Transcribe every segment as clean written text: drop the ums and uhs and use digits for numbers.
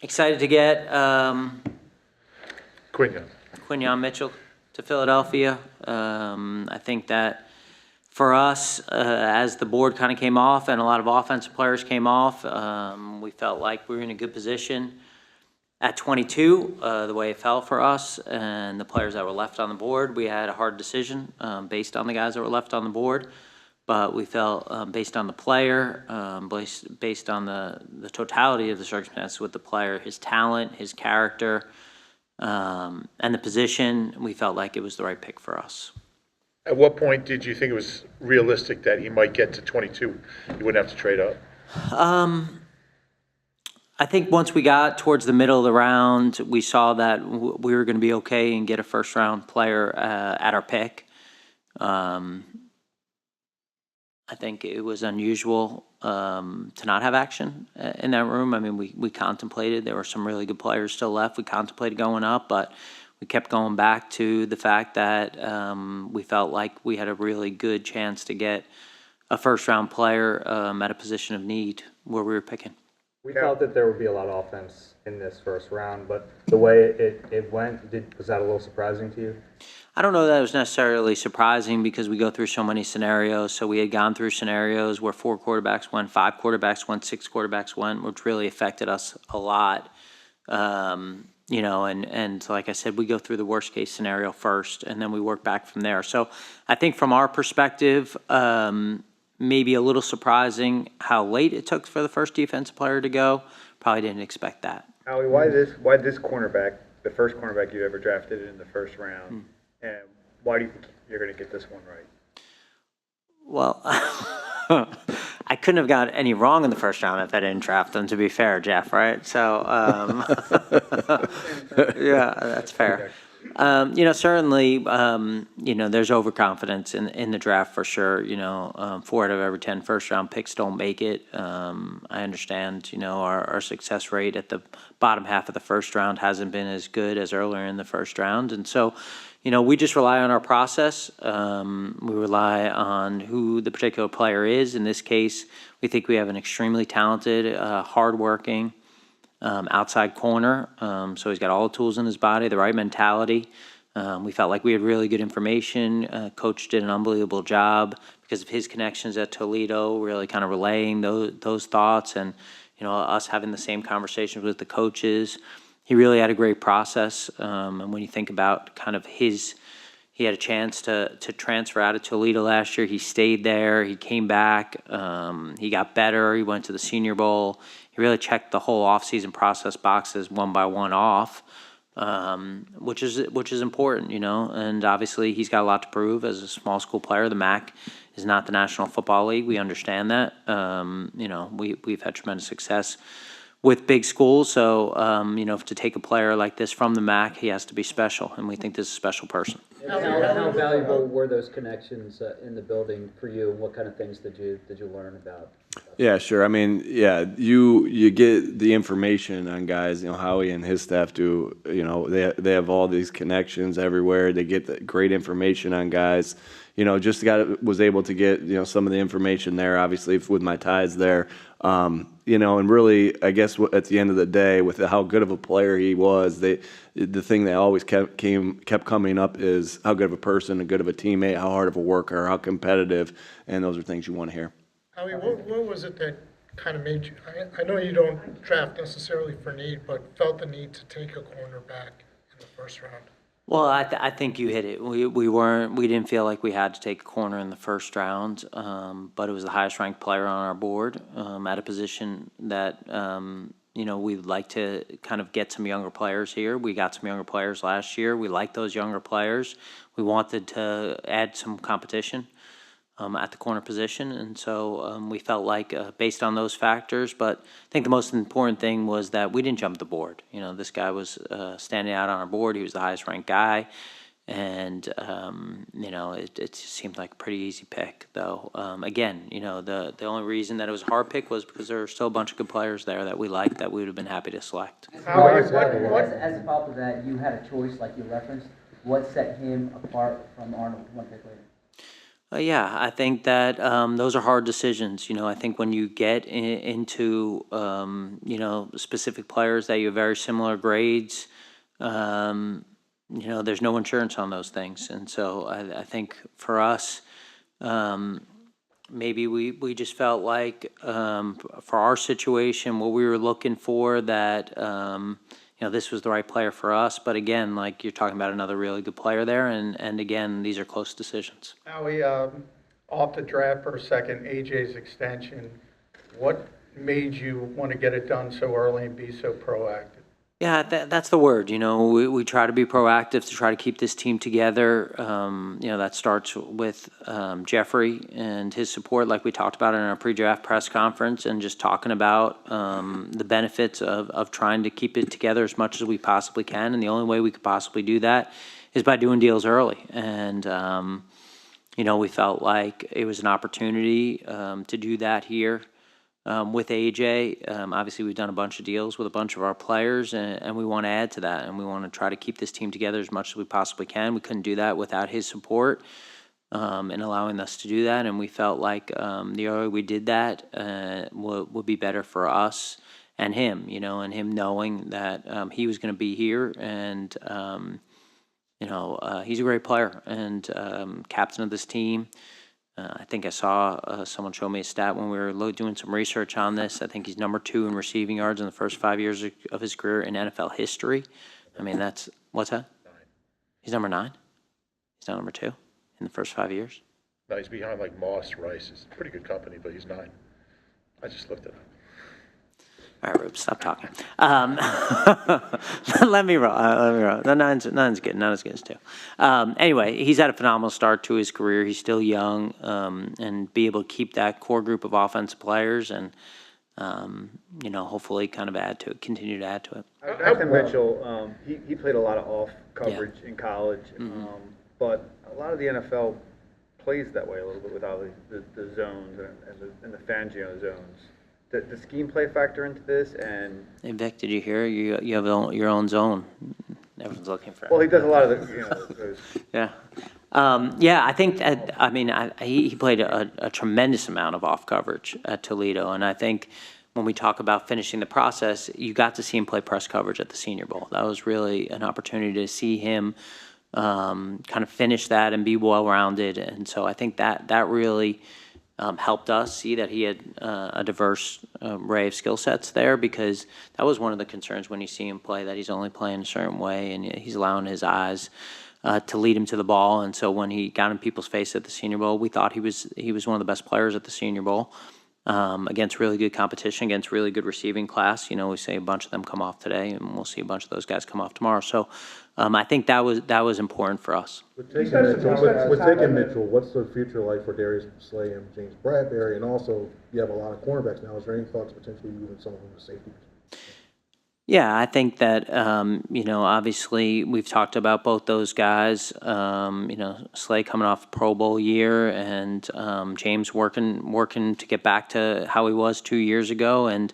Excited to get Quinyon. Mitchell to Philadelphia. I think that for us, as the board kind of came off and a lot of offensive players came off, we felt like we were in a good position at 22, the way it fell for us and the players that were left on the board. We had a hard decision based on the guys that were left on the board. But we felt based on the player, based on the totality of the circumstances with the player, his talent, his character, and the position, we felt like it was the right pick for us. At what point did you think it was realistic that he might get to 22? You wouldn't have to trade up? I think once we got towards the middle of the round, we saw that we were going to be okay and get a first-round player at our pick. I think it was unusual to not have action in that room. I mean, we contemplated. There were some really good players still left. We contemplated going up, but we kept going back to the fact that we felt like we had a really good chance to get a first-round player at a position of need where we were picking. We felt that there would be a lot of offense in this first round, but the way it went, was that a little surprising to you? I don't know that it was necessarily surprising because we go through so many scenarios. So we had gone through scenarios where 4 quarterbacks went, 5 quarterbacks went, 6 quarterbacks went, which really affected us a lot. You know, and like I said, we go through the worst case scenario first, and then we work back from there. So I think from our perspective, maybe a little surprising how late it took for the first defensive player to go. Probably didn't expect that. Howie, why this cornerback, the first cornerback you ever drafted in the first round, and why do you think you're going to get this one right? Well, I couldn't have got any wrong in the first round if I didn't draft them, to be fair, Jeff, right? So, yeah, that's fair. You know, certainly, you know, there's overconfidence in the draft for sure. You know, 4 out of every 10 first-round picks don't make it. I understand, you know, our success rate at the bottom half of the first round hasn't been as good as earlier in the first round. And so, you know, we just rely on our process. We rely on who the particular player is. In this case, we think we have an extremely talented, hardworking, outside corner. So he's got all the tools in his body, the right mentality. We felt like we had really good information. Coach did an unbelievable job because of his connections at Toledo, really kind of relaying those thoughts and, you know, us having the same conversations with the coaches. He really had a great process. And when you think about kind of he had a chance to transfer out of Toledo last year. He stayed there. He came back. He got better. He went to the Senior Bowl. He really checked the whole offseason process boxes one by one off, which is important, you know. And obviously, he's got a lot to prove as a small school player. The MAC is not the National Football League. We understand that. You know, we've had tremendous success with big schools. So, you know, to take a player like this from the MAC, he has to be special, and we think this is a special person. How valuable were those connections in the building for you, and what kind of things did you learn about? Yeah, sure. I mean, yeah, you get the information on guys. You know, Howie and his staff do. You know, they have all these connections everywhere. They get the great information on guys. You know, just was able to get, you know, some of the information there. Obviously, with my ties there. You know, and really, I guess at the end of the day, with how good of a player he was, the thing that always kept coming up is how good of a person, how good of a teammate, how hard of a worker, how competitive, and those are things you want to hear. Howie, what was it that kind of made you, I know you don't draft necessarily for need, but felt the need to take a cornerback in the first round? Well, I think you hit it. We didn't feel like we had to take a corner in the first round, but it was the highest ranked player on our board at a position that you know, we'd like to kind of get some younger players here. We got some younger players last year. We like those younger players. We wanted to add some competition at the corner position, and so we felt like based on those factors. But I think the most important thing was that we didn't jump the board. You know, this guy was standing out on our board. He was the highest ranked guy, and you know, it just seemed like a pretty easy pick. Though again, you know, the only reason that it was a hard pick was because there were still a bunch of good players there that we liked that we would have been happy to select. As a follow-up to that, you had a choice, like you referenced. What set him apart from Arnold one pick later? Yeah, I think that those are hard decisions. I think when you get into specific players that you have very similar grades, there's no insurance on those things, and so I think for us, maybe we just felt like for our situation, what we were looking for, that this was the right player for us. But again, like you're talking about another really good player there, and again, these are close decisions. Howie, off the draft for a second, AJ's extension, what made you want to get it done so early and be so proactive? Yeah, that's the word. We try to be proactive to try to keep this team together. That starts with Jeffrey and his support, like we talked about in our pre-draft press conference, and just talking about the benefits of trying to keep it together as much as we possibly can. And the only way we could possibly do that is by doing deals early. And, we felt like it was an opportunity to do that here. With AJ, obviously we've done a bunch of deals with a bunch of our players, and we want to add to that, and we want to try to keep this team together as much as we possibly can. We couldn't do that without his support and allowing us to do that, and we felt like the earlier we did that would be better for us and him, and him knowing that he was going to be here, and he's a great player and captain of this team. I think I saw someone show me a stat when we were doing some research on this. I think he's number 2 in receiving yards in the first 5 years of his career in NFL history. I mean, what's that? 9. He's number 9? He's not number 2 in the first 5 years? No, he's behind like Moss, Rice. It's pretty good company, but he's 9. I just looked it up. All right, Rube, stop talking. Let me roll. No, nine's good. Not as good as 2. Anyway, he's had a phenomenal start to his career. He's still young, and be able to keep that core group of offensive players, and hopefully kind of continue to add to it. Reuben Mitchell, he played a lot of off coverage in college, but a lot of the NFL plays that way a little bit without the zones and the Fangio zones. The scheme play factor into this, and Hey, Vic, did you hear? You have your own zone. Everyone's looking for it. well, he does a lot of those. Yeah. I think that, he played a tremendous amount of off coverage at Toledo, and I think when we talk about finishing the process, you got to see him play press coverage at the Senior Bowl. That was really an opportunity to see him kind of finish that and be well-rounded, and so I think that really helped us see that he had a diverse array of skill sets there, because that was one of the concerns when you see him play, that he's only playing a certain way and he's allowing his eyes to lead him to the ball. And so when he got in people's face at the Senior Bowl, we thought he was one of the best players at the Senior Bowl against really good competition, against really good receiving class. We say a bunch of them come off today, and we'll see a bunch of those guys come off tomorrow. So I think that was important for us. With taking Mitchell, what's the future like for Darius Slay and James Bradbury? And also, you have a lot of cornerbacks now. Is there any thoughts potentially moving some of them to safety? Yeah, I think that, obviously we've talked about both those guys, Slay coming off a Pro Bowl year, and James working to get back to how he was 2 years ago. And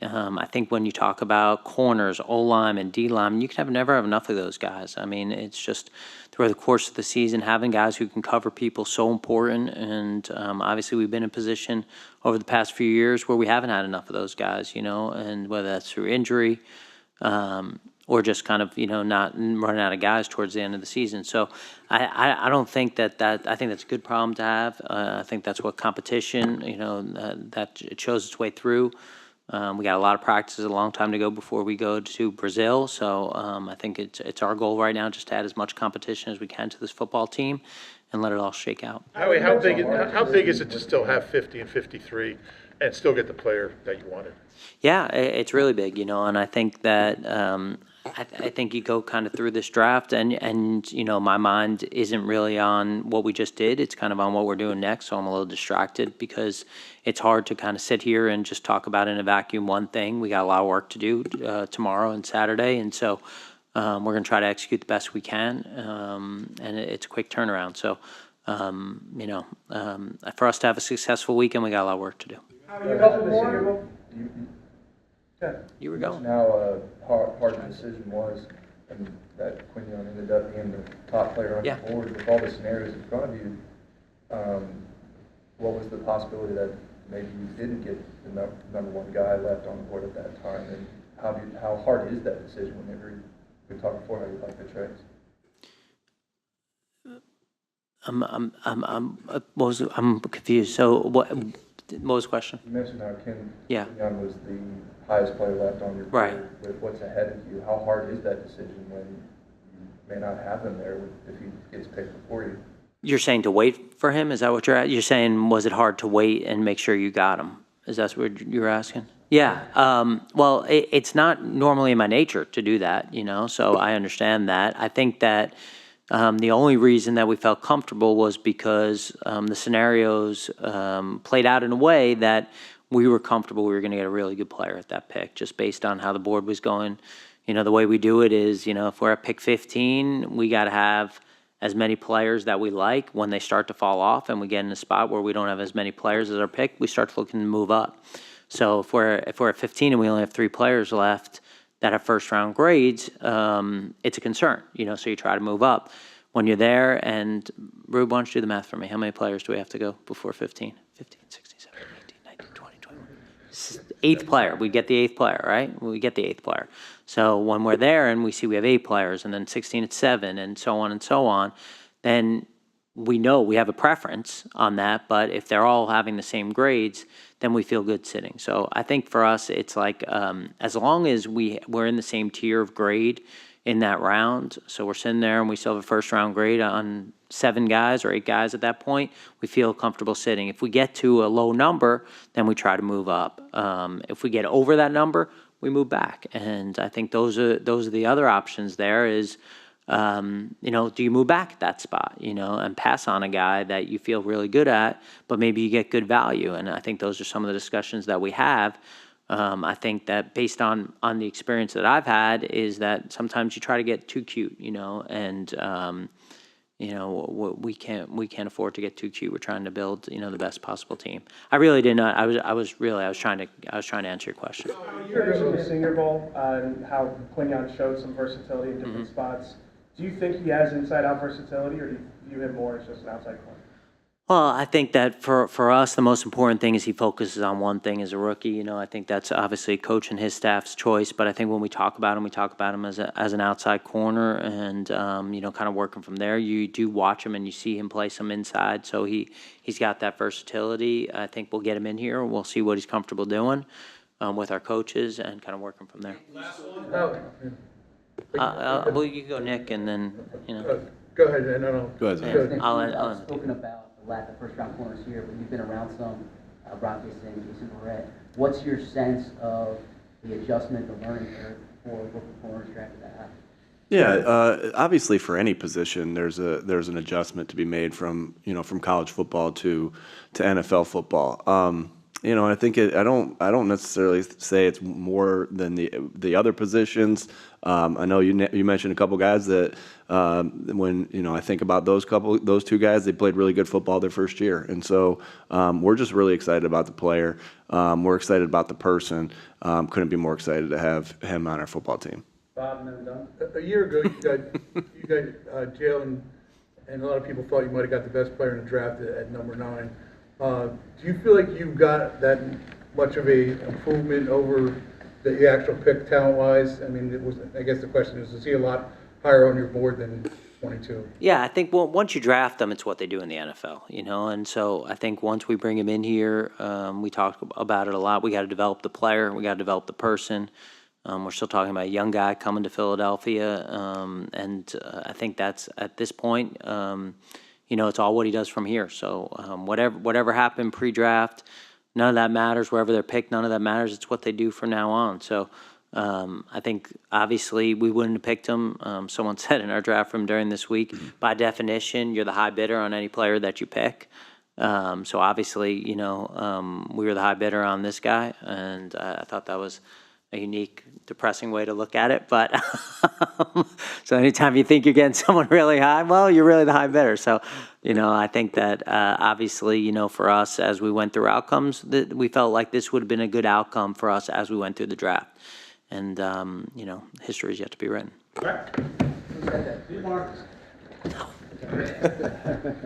I think when you talk about corners, O-line and D-line, you can never have enough of those guys. I mean, it's just throughout the course of the season, having guys who can cover people so important. And obviously we've been in a position over the past few years where we haven't had enough of those guys, and whether that's through injury or just kind of, not running out of guys towards the end of the season. So I don't think I think that's a good problem to have. I think that's what competition, that it shows its way through. We got a lot of practices, a long time to go before we go to Brazil. So I think it's our goal right now just to add as much competition as we can to this football team and let it all shake out. Howie, how big is it to still have 50 and 53 and still get the player that you wanted? Yeah, it's really big, and I think that I think you go kind of through this draft and my mind isn't really on what we just did. It's kind of on what we're doing next, so I'm a little distracted because it's hard to kind of sit here and just talk about in a vacuum one thing. We got a lot of work to do tomorrow and Saturday, and so we're going to try to execute the best we can, and it's a quick turnaround. So, for us to have a successful weekend, we got a lot of work to do. You were going. Now, hard decision was, and that Quinyon ended up being the top player on the board with all the scenarios in front of you. what was the possibility that maybe you didn't get the number one guy left on the board at that time? And how hard is that decision whenever we talked before how you like the trades? I'm confused. So what was the question? You mentioned how Yeah. Quinyon was the highest player left on your board. Right. With what's ahead of you, how hard is that decision when you may not have him there if he gets picked before you? You're saying to wait for him? Is that what you're saying? Was it hard to wait and make sure you got him? Is that what you're asking? Yeah. Well, it's not normally in my nature to do that, so I understand that. I think that the only reason that we felt comfortable was because the scenarios played out in a way that we were comfortable we were going to get a really good player at that pick, just based on how the board was going. The way we do it is, if we're at pick 15, we got to have as many players that we like. When they start to fall off and we get in a spot where we don't have as many players as our pick, we start looking to move up. So if we're at 15 and we only have 3 players left that have first round grades, it's a concern, so you try to move up. When you're there, and Rube, why don't you do the math for me? How many players do we have to go before 15? 15, 16, 17, 18, 19, 20, 21. 8th player. We get the 8th player, right? We get the 8th player. So when we're there and we see we have 8 players, and then 16 it's 7, and so on, then we know we have a preference on that. But if they're all having the same grades, then we feel good sitting. So I think for us, it's like as long as we're in the same tier of grade in that round, so we're sitting there and we still have a first round grade on 7 guys or 8 guys at that point, we feel comfortable sitting. If we get to a low number, then we try to move up. If we get over that number, we move back. And I think those are the other options there is, do you move back at that spot, and pass on a guy that you feel really good at, but maybe you get good value. And I think those are some of the discussions that we have. I think that based on the experience that I've had is that sometimes you try to get too cute, and we can't afford to get too cute. We're trying to build, the best possible team. I really did not. I was trying to answer your question. You mentioned the Senior Bowl and how Quinyon showed some versatility in different spots. Do you think he has inside-out versatility, or do you view him more as just an outside corner? Well, I think that for us, the most important thing is he focuses on one thing as a rookie. I think that's obviously coach and his staff's choice. But I think when we talk about him as an outside corner and, kind of working from there. You do watch him and you see him play some inside. So he's got that versatility. I think we'll get him in here. We'll see what he's comfortable doing with our coaches and kind of working from there. Last one? Well, you can go, Nick, and then, Go ahead, no. Go ahead, Zach. Nick, I'll you've spoken about the lack of first-round corners here, but you've been around some, Rocky and Jason Barrett. What's your sense of the adjustment, the learning curve for rookie corners drafted that high? Yeah, obviously for any position, there's an adjustment to be made from college football to NFL football. I think I don't necessarily say it's more than the other positions. I know you mentioned a couple guys that when I think about those 2 guys, they played really good football their first year, and so we're just really excited about the player. We're excited about the person. Couldn't be more excited to have him on our football team. Bob, and then done. A year ago, you got Jalen, and a lot of people thought you might have got the best player in the draft at number 9. Do you feel like you've got that much of a improvement over the actual pick talent-wise? I mean, I guess the question is he a lot higher on your board than 22? Yeah, I think once you draft them, it's what they do in the NFL, and so I think once we bring him in here, we talk about it a lot. We got to develop the player. We got to develop the person. We're still talking about a young guy coming to Philadelphia, and I think that's, at this point, it's all what he does from here. So whatever happened pre-draft, none of that matters. Wherever they're picked, none of that matters. It's what they do from now on. So I think, obviously, we wouldn't have picked him. Someone said in our draft room during this week, by definition, you're the high bidder on any player that you pick. So obviously, we were the high bidder on this guy, and I thought that was a unique, depressing way to look at it. But so anytime you think you're getting someone really high, well, you're really the high bidder. So, I think that obviously, for us, as we went through outcomes, that we felt like this would have been a good outcome for us as we went through the draft. And, history is yet to be written. Who said that?